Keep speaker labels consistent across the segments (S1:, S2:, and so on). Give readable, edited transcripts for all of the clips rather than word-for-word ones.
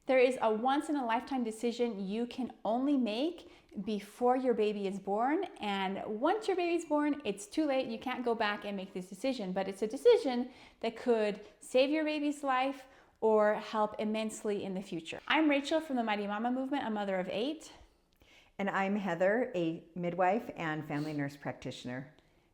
S1: There is a once in a lifetime decision you can only make before your baby is born. And once your baby's born, it's too late. You can't go back and make this decision, but it's a decision that could save your baby's life or help immensely in the future. I'm Rachel from the Mighty Mama Movement, a mother of 8.
S2: And I'm Heather, a midwife and family nurse practitioner.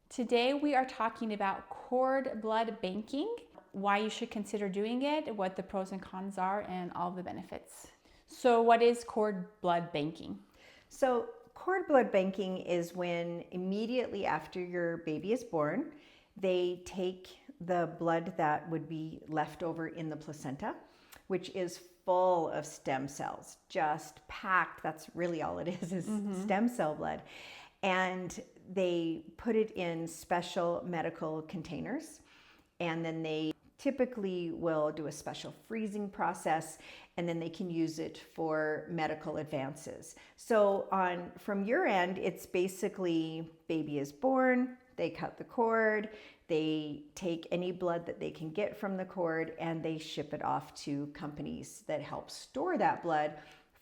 S1: Today we are talking about cord blood banking, why you should consider doing it, what the pros and cons are, and all the benefits. So what is cord blood banking?
S2: So cord blood banking is when immediately after your baby is born, they take the blood that would be left over in the placenta, which is full of stem cells, just packed. That's really all it is stem cell blood. And they put it in special medical containers, and then they typically will do a special freezing process, and then they can use it for medical advances. So from your end, it's basically baby is born, they cut the cord, they take any blood that they can get from the cord, and they ship it off to companies that help store that blood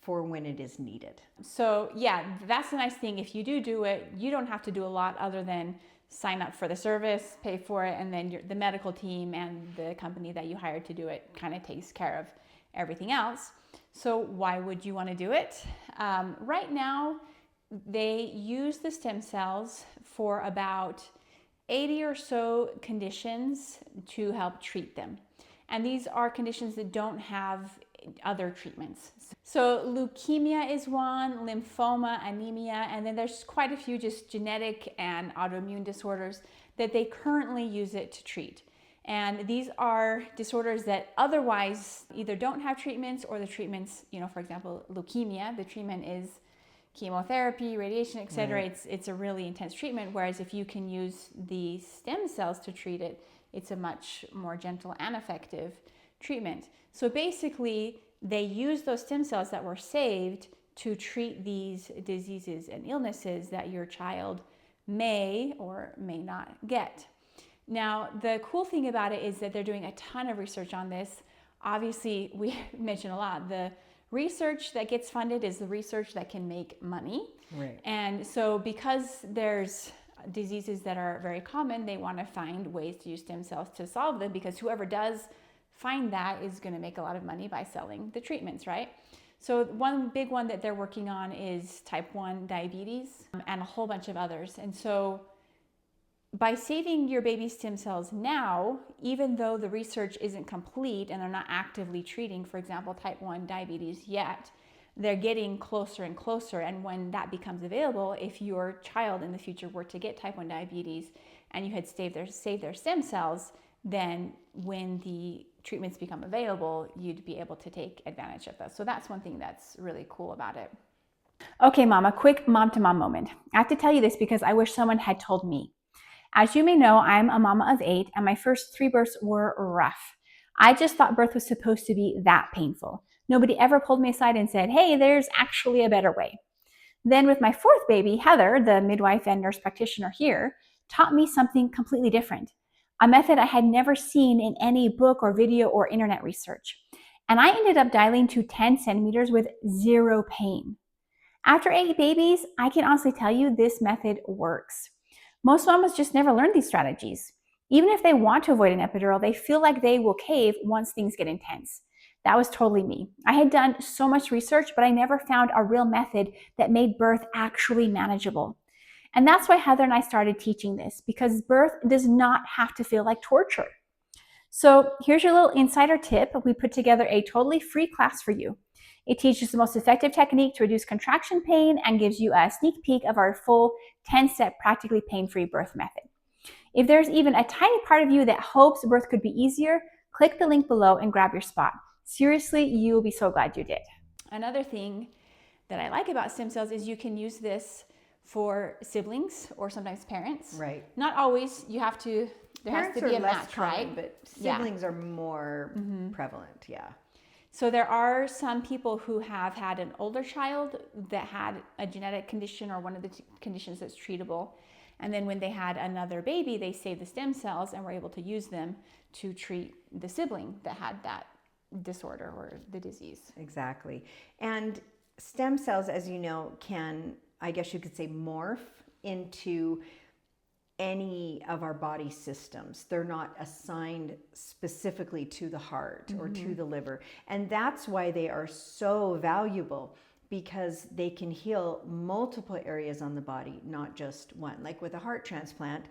S2: for when it is needed.
S1: So yeah, that's the nice thing. If you do it, you don't have to do a lot other than sign up for the service, pay for it, and then the medical team and the company that you hired to do it kind of takes care of everything else. So why would you want to do it? Right now, they use the stem cells for about 80 or so conditions to help treat them. And these are conditions that don't have other treatments. So leukemia is one, lymphoma, anemia, and then there's quite a few just genetic and autoimmune disorders that they currently use it to treat. And these are disorders that otherwise either don't have treatments, or the treatments, for example, leukemia, the treatment is chemotherapy, radiation, etc.
S2: Right.
S1: It's a really intense treatment, whereas if you can use the stem cells to treat it, it's a much more gentle and effective treatment. So basically, they use those stem cells that were saved to treat these diseases and illnesses that your child may or may not get. Now, the cool thing about it is that they're doing a ton of research on this. Obviously, we mention a lot. The research that gets funded is the research that can make money.
S2: Right.
S1: And so because there's diseases that are very common, they want to find ways to use stem cells to solve them, because whoever does find that is going to make a lot of money by selling the treatments, right? So one big one that they're working on is type 1 diabetes and a whole bunch of others. And so by saving your baby's stem cells now, even though the research isn't complete and they're not actively treating, for example, type 1 diabetes yet, they're getting closer and closer. And when that becomes available, if your child in the future were to get type 1 diabetes and you had saved their stem cells, then when the treatments become available, you'd be able to take advantage of those. So that's one thing that's really cool about it. Okay, Mama, quick mom-to-mom moment. I have to tell you this because I wish someone had told me. As you may know, I'm a mama of 8, and my first 3 births were rough. I just thought birth was supposed to be that painful. Nobody ever pulled me aside and said, hey, there's actually a better way. Then with my 4th baby, Heather, the midwife and nurse practitioner here, taught me something completely different. A method I had never seen in any book or video or internet research. And I ended up dilating to 10 centimeters with 0 pain. After 8 babies, I can honestly tell you this method works. Most mamas just never learn these strategies. Even if they want to avoid an epidural, they feel like they will cave once things get intense. That was totally me. I had done so much research, but I never found a real method that made birth actually manageable. And that's why Heather and I started teaching this, because birth does not have to feel like torture. So here's your little insider tip. We put together a totally free class for you. It teaches the most effective technique to reduce contraction pain and gives you a sneak peek of our full 10-step practically pain-free birth method. If there's even a tiny part of you that hopes birth could be easier, click the link below and grab your spot. Seriously, you will be so glad you did. Another thing that I like about stem cells is you can use this for siblings or sometimes parents.
S2: Right.
S1: Not always. There has to be a match, right?
S2: But siblings are more prevalent, yeah.
S1: So there are some people who have had an older child that had a genetic condition or one of the conditions that's treatable. And then when they had another baby, they saved the stem cells and were able to use them to treat the sibling that had that disorder or the disease.
S2: Exactly. And stem cells, as you know, can, I guess you could say, morph into any of our body systems. They're not assigned specifically to the heart or to the liver. And that's why they are so valuable, because they can heal multiple areas on the body, not just one. Like with a heart transplant,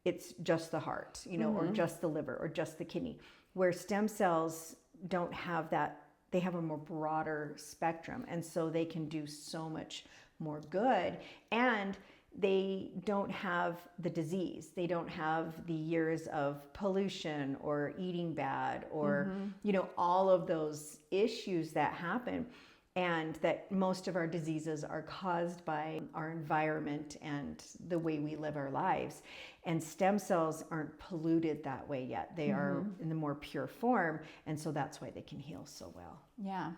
S2: it's just the heart, you know, or just the liver or just the kidney. Where stem cells don't have that, they have a more broader spectrum. And so they can do so much more good. And they don't have the disease. They don't have the years of pollution or eating bad or, you know, all of those issues that happen, and that most of our diseases are caused by our environment and the way we live our lives. And stem cells aren't polluted that way yet. They are in the more pure form. And so that's why they can heal so well.
S1: Yeah.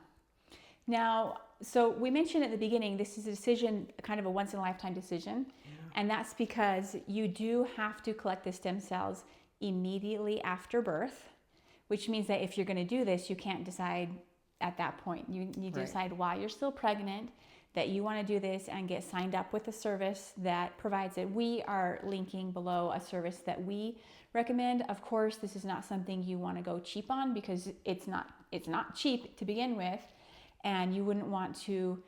S1: Now, so we mentioned at the beginning, this is a decision, kind of a once in a lifetime decision. And that's because you do have to collect the stem cells immediately after birth, which means that if you're going to do this, you can't decide at that point. You need to decide while you're still pregnant that you want to do this and get signed up with a service that provides it. We are linking below a service that we recommend. Of course, this is not something you want to go cheap on, because it's not cheap to begin with, and you wouldn't want to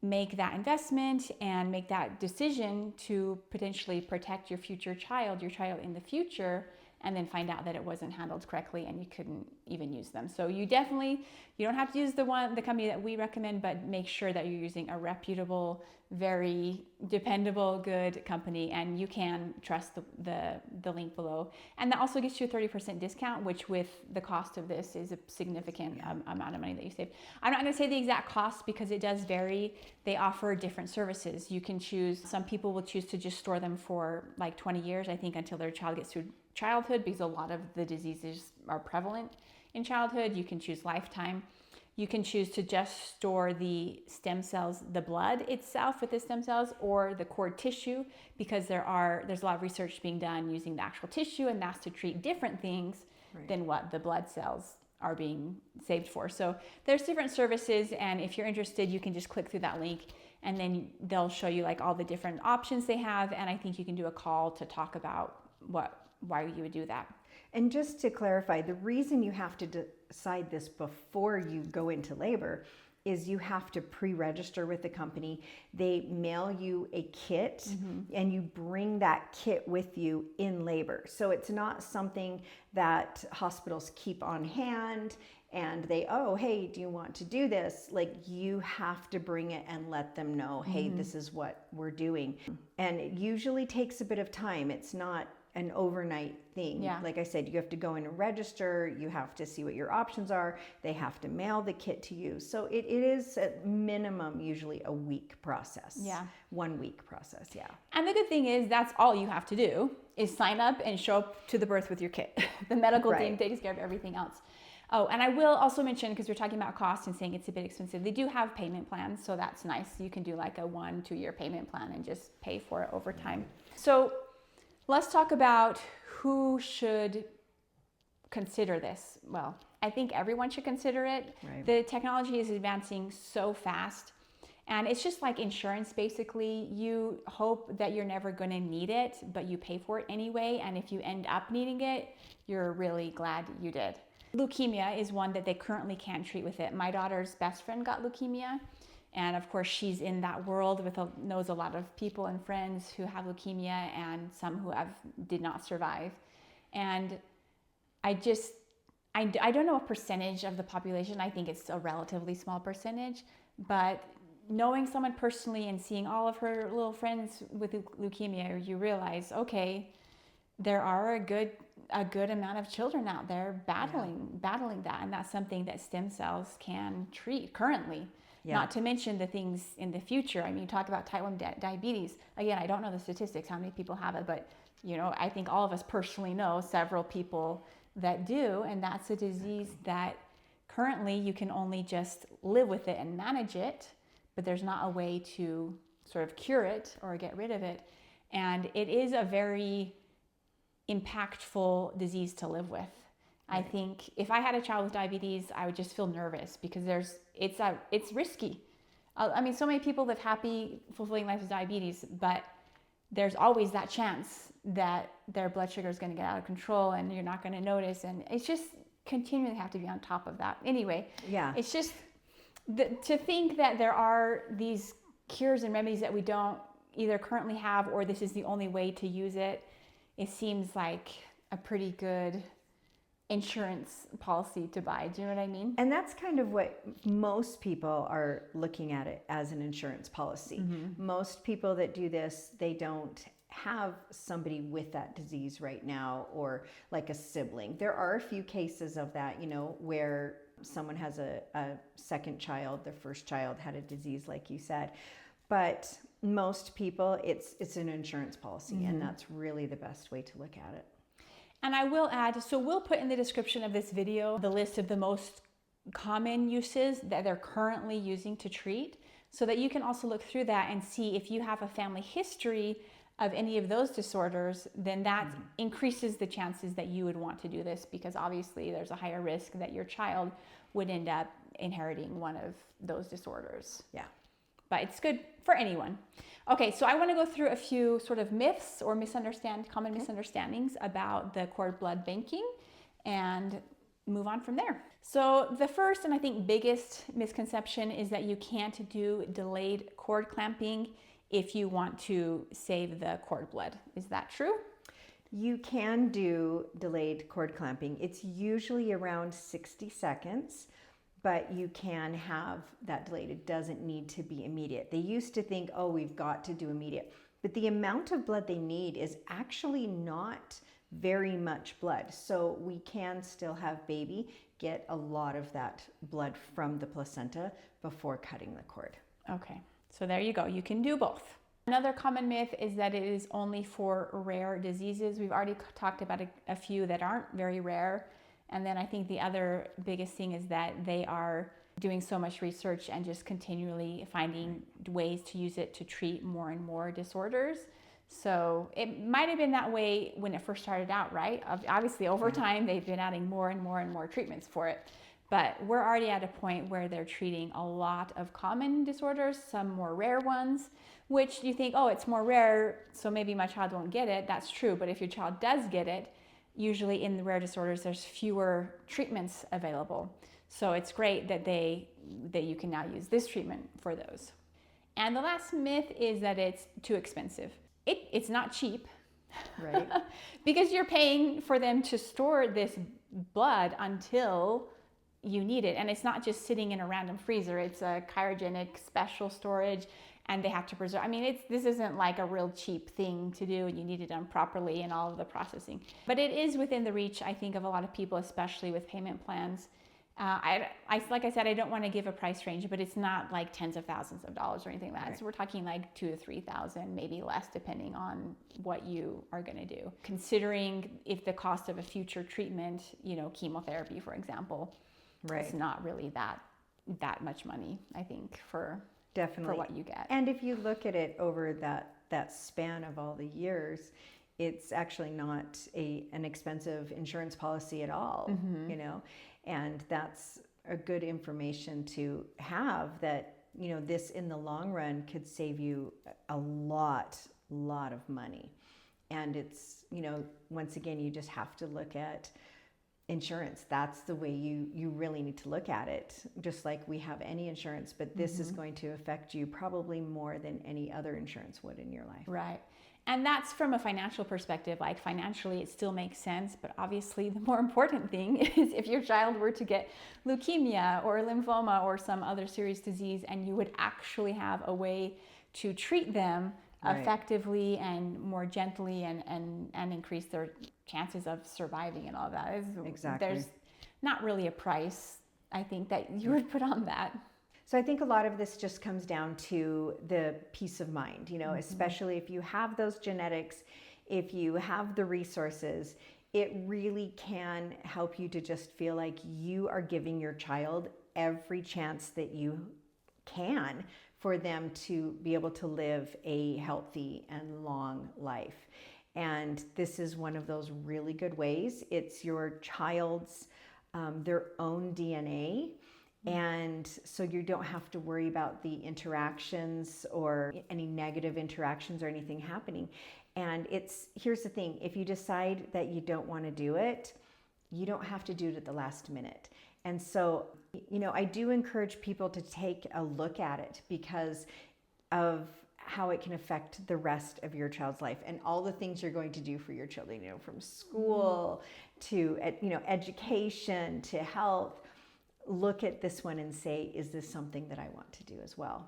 S1: make that investment and make that decision to potentially protect your future child, your child in the future, and then find out that it wasn't handled correctly and you couldn't even use them. So you don't have to use the company that we recommend, but make sure that you're using a reputable, very dependable, good company, and you can trust the link below. And that also gets you a 30% discount, which with the cost of this is a significant amount of money that you save. I'm not going to say the exact cost because it does vary. They offer different services. You can choose, some people will choose to just store them for like 20 years, I think, until their child gets through childhood, because a lot of the diseases are prevalent in childhood. You can choose lifetime. You can choose to just store the stem cells, the blood itself with the stem cells, or the cord tissue, because there's a lot of research being done using the actual tissue, and that's to treat different things than what the blood cells are being saved for. So there's different services, and if you're interested, you can just click through that link, and then they'll show you like all the different options they have. And I think you can do a call to talk about why you would do that.
S2: And just to clarify, the reason you have to decide this before you go into labor is you have to pre-register with the company. They mail you a kit, and you bring that kit with you in labor. So it's not something that hospitals keep on hand and they, oh, hey, do you want to do this? Like, you have to bring it and let them know, hey, this is what we're doing. And it usually takes a bit of time. It's not an overnight thing.
S1: Yeah.
S2: Like I said, you have to go in and register, you have to see what your options are, they have to mail the kit to you. So it is at minimum usually a week process.
S1: Yeah.
S2: 1 week process, yeah.
S1: And the good thing is that's all you have to do is sign up and show up to the birth with your kit. The medical team takes care of everything else. Oh, and I will also mention, because we're talking about cost and saying it's a bit expensive, they do have payment plans, so that's nice. You can do like a 1-2 year payment plan and just pay for it over time. So let's talk about who should consider this. Well, I think everyone should consider it.
S2: Right.
S1: The technology is advancing so fast, and it's just like insurance basically. You hope that you're never going to need it, but you pay for it anyway, and if you end up needing it, you're really glad you did. Leukemia is one that they currently can treat with it. My daughter's best friend got leukemia, and of course she's in that world knows a lot of people and friends who have leukemia, and some who did not survive. And I don't know a percentage of the population. I think it's a relatively small percentage, but knowing someone personally and seeing all of her little friends with leukemia, you realize, okay, there are a good amount of children out there battling that, and that's something that stem cells can treat currently. Yeah. Not to mention the things in the future. I mean, talk about type 1 diabetes. Again, I don't know the statistics, how many people have it, but I think all of us personally know several people that do, and that's a disease that currently you can only just live with it and manage it, but there's not a way to sort of cure it or get rid of it. And it is a very impactful disease to live with. I think if I had a child with diabetes, I would just feel nervous because it's risky. I mean, so many people live happy, fulfilling lives with diabetes, but there's always that chance that their blood sugar is going to get out of control and you're not going to notice. And it's just continually have to be on top of that. Anyway,
S2: yeah,
S1: it's just to think that there are these cures and remedies that we don't either currently have or this is the only way to use it. It seems like a pretty good insurance policy to buy. Do you know what I mean?
S2: And that's kind of what most people are looking at it as an insurance policy. Mm-hmm. Most people that do this, they don't have somebody with that disease right now or like a sibling. There are a few cases of that, you know, where someone has a second child, their first child had a disease like you said. But most people, it's an insurance policy, mm-hmm. and that's really the best way to look at it.
S1: And I will add, so we'll put in the description of this video the list of the most common uses that they're currently using to treat, so that you can also look through that and see if you have a family history of any of those disorders, then that mm-hmm. increases the chances that you would want to do this, because obviously there's a higher risk that your child would end up inheriting one of those disorders.
S2: Yeah.
S1: But it's good for anyone. Okay, so I want to go through a few sort of myths or common misunderstandings about the cord blood banking and move on from there. So the first and I think biggest misconception is that you can't do delayed cord clamping if you want to save the cord blood. Is that true?
S2: You can do delayed cord clamping. It's usually around 60 seconds. But you can have that delayed. It doesn't need to be immediate. They used to think, oh, we've got to do immediate. But the amount of blood they need is actually not very much blood. So we can still have baby get a lot of that blood from the placenta before cutting the cord.
S1: Okay, so there you go. You can do both. Another common myth is that it is only for rare diseases. We've already talked about a few that aren't very rare. And then I think the other biggest thing is that they are doing so much research and just continually finding ways to use it to treat more and more disorders. So it might have been that way when it first started out, right? Obviously, over time, they've been adding more and more and more treatments for it. But we're already at a point where they're treating a lot of common disorders, some more rare ones, which you think, oh, it's more rare, so maybe my child won't get it. That's true. But if your child does get it, usually in the rare disorders, there's fewer treatments available. So it's great that you can now use this treatment for those. And the last myth is that it's too expensive. It's not cheap,
S2: right?
S1: Because you're paying for them to store this blood until you need it. And it's not just sitting in a random freezer. It's a cryogenic special storage. And they have to preserve. I mean, this isn't like a real cheap thing to do, and you need it done properly and all of the processing. But it is within the reach, I think, of a lot of people, especially with payment plans. Like I said, I don't want to give a price range, but it's not like tens of thousands of dollars or anything like that. Right. So we're talking like $2,000 to $3,000, maybe less, depending on what you are going to do. Considering if the cost of a future treatment, chemotherapy, for example, right, it's not really that much money, I think,
S2: definitely
S1: for what you get.
S2: And if you look at it over that span of all the years, it's actually not an expensive insurance policy at all, mm-hmm. And that's a good information to have, that, this in the long run could save you a lot of money. And it's, once again, you just have to look at insurance. That's the way you really need to look at it, just like we have any insurance, but this mm-hmm. is going to affect you probably more than any other insurance would in your life.
S1: Right. And that's from a financial perspective. Like financially, it still makes sense, but obviously the more important thing is if your child were to get leukemia or lymphoma or some other serious disease, and you would actually have a way to treat them right. effectively and more gently and increase their chances of surviving and all that.
S2: Exactly.
S1: There's not really a price, I think, that you would put on that.
S2: So I think a lot of this just comes down to the peace of mind, mm-hmm. especially if you have those genetics, if you have the resources, it really can help you to just feel like you are giving your child every chance that you can for them to be able to live a healthy and long life. And this is one of those really good ways. It's your child's, their own DNA. And so you don't have to worry about the interactions or any negative interactions or anything happening. And here's the thing, if you decide that you don't want to do it, you don't have to do it at the last minute. And so, I do encourage people to take a look at it because of how it can affect the rest of your child's life and all the things you're going to do for your children, from school to, education to health. Look at this one and say, is this something that I want to do as well?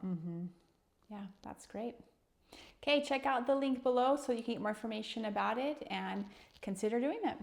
S1: Yeah, that's great. Okay, check out the link below so you can get more information about it and consider doing it.